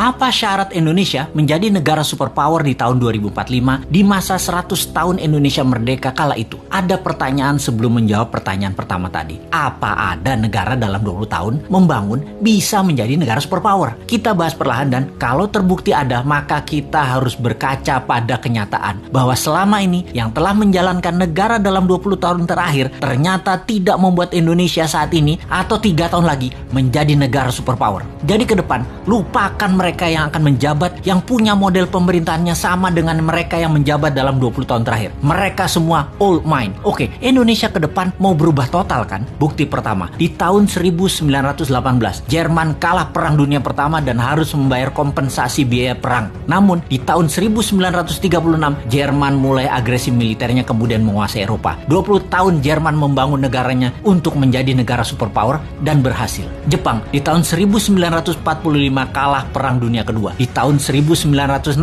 Apa syarat Indonesia menjadi negara superpower di tahun 2045 di masa 100 tahun Indonesia merdeka kala itu? Ada pertanyaan sebelum menjawab pertanyaan pertama tadi. Apa ada negara dalam 20 tahun membangun bisa menjadi negara superpower? Kita bahas perlahan dan kalau terbukti ada, maka kita harus berkaca pada kenyataan bahwa selama ini yang telah menjalankan negara dalam 20 tahun terakhir ternyata tidak membuat Indonesia saat ini atau 3 tahun lagi menjadi negara superpower. Jadi ke depan, lupakan mereka yang akan menjabat yang punya model pemerintahannya sama dengan mereka yang menjabat dalam 20 tahun terakhir. Mereka semua old mind. Oke, Indonesia ke depan mau berubah total kan? Bukti pertama, di tahun 1918, Jerman kalah Perang Dunia Pertama dan harus membayar kompensasi biaya perang. Namun, di tahun 1936, Jerman mulai agresi militernya kemudian menguasai Eropa. 20 tahun Jerman membangun negaranya untuk menjadi negara superpower dan berhasil. Jepang, di tahun 1945 kalah Perang Dunia Kedua. Di tahun 1964,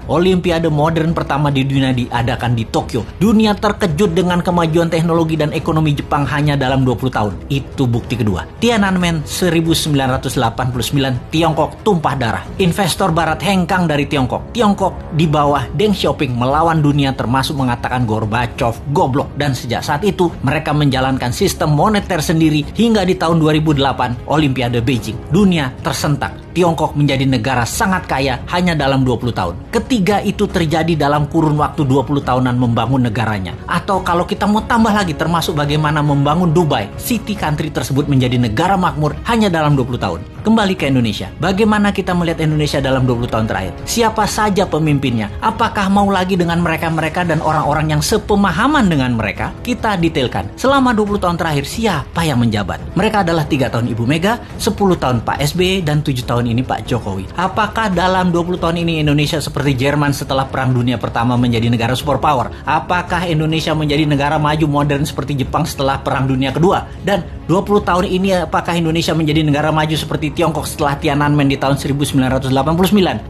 Olimpiade modern pertama di dunia diadakan di Tokyo. Dunia terkejut dengan kemajuan teknologi dan ekonomi Jepang hanya dalam 20 tahun. Itu bukti kedua. Tiananmen 1989, Tiongkok tumpah darah. Investor barat hengkang dari Tiongkok. Tiongkok di bawah Deng Xiaoping melawan dunia termasuk mengatakan Gorbachev goblok. Dan sejak saat itu, mereka menjalankan sistem moneter sendiri hingga di tahun 2008, Olimpiade Beijing. Dunia tersentak. Tiongkok menjadi negara sangat kaya hanya dalam 20 tahun. Ketiga itu terjadi dalam kurun waktu 20 tahunan membangun negaranya. Atau kalau kita mau tambah lagi termasuk bagaimana membangun Dubai, city country tersebut menjadi negara makmur hanya dalam 20 tahun. Kembali ke Indonesia. Bagaimana kita melihat Indonesia dalam 20 tahun terakhir? Siapa saja pemimpinnya? Apakah mau lagi dengan mereka-mereka dan orang-orang yang sepemahaman dengan mereka? Kita detailkan. Selama 20 tahun terakhir siapa yang menjabat? Mereka adalah 3 tahun Ibu Mega, 10 tahun Pak SBY, dan 7 tahun ini Pak Jokowi. Apakah dalam 20 tahun ini Indonesia seperti Jerman setelah Perang Dunia Pertama menjadi negara superpower? Apakah Indonesia menjadi negara maju modern seperti Jepang setelah Perang Dunia Kedua? Dan 20 tahun ini apakah Indonesia menjadi negara maju seperti Tiongkok setelah Tiananmen di tahun 1989?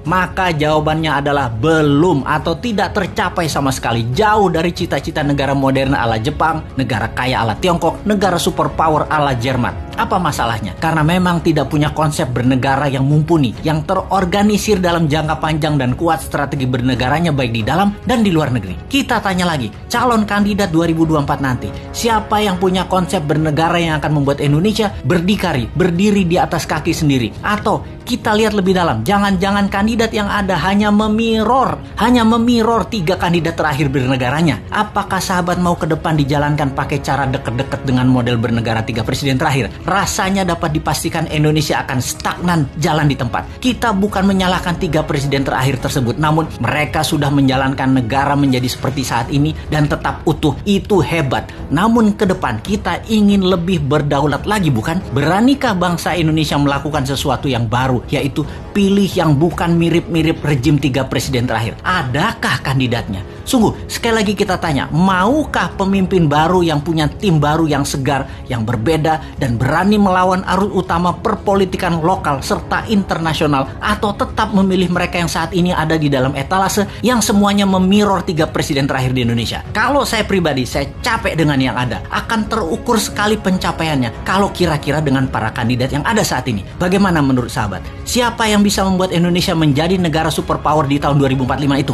Maka jawabannya adalah belum atau tidak tercapai sama sekali. Jauh dari cita-cita negara modern ala Jepang, negara kaya ala Tiongkok, negara superpower ala Jerman. Apa masalahnya? Karena memang tidak punya konsep bernegara yang mumpuni, yang terorganisir dalam jangka panjang dan kuat strategi bernegaranya baik di dalam dan di luar negeri. Kita tanya lagi, calon kandidat 2024 nanti, siapa yang punya konsep bernegara yang akan membuat Indonesia berdiri di atas kaki sendiri? Atau kita lihat lebih dalam, jangan-jangan kandidat yang ada hanya memirror 3 kandidat terakhir bernegaranya. Apakah sahabat mau ke depan dijalankan pakai cara deket-deket dengan model bernegara 3 presiden terakhir? Rasanya dapat dipastikan Indonesia akan stagnan jalan di tempat. Kita bukan menyalahkan 3 presiden terakhir tersebut, namun mereka sudah menjalankan negara menjadi seperti saat ini dan tetap utuh. Itu hebat. Namun ke depan kita ingin lebih berdaulat lagi, bukan? Beranikah bangsa Indonesia melakukan sesuatu yang baru, yaitu pilih yang bukan mirip-mirip rejim 3 presiden terakhir? Adakah kandidatnya? Sungguh, sekali lagi kita tanya, maukah pemimpin baru yang punya tim baru yang segar, yang berbeda, dan berani melawan arus utama perpolitikan lokal serta internasional, atau tetap memilih mereka yang saat ini ada di dalam etalase yang semuanya memirror 3 presiden terakhir di Indonesia? Kalau saya pribadi, saya capek dengan yang ada. Akan terukur sekali pencapaiannya kalau kira-kira dengan para kandidat yang ada saat ini. Bagaimana menurut sahabat? Siapa yang bisa membuat Indonesia menjadi negara superpower di tahun 2045 itu?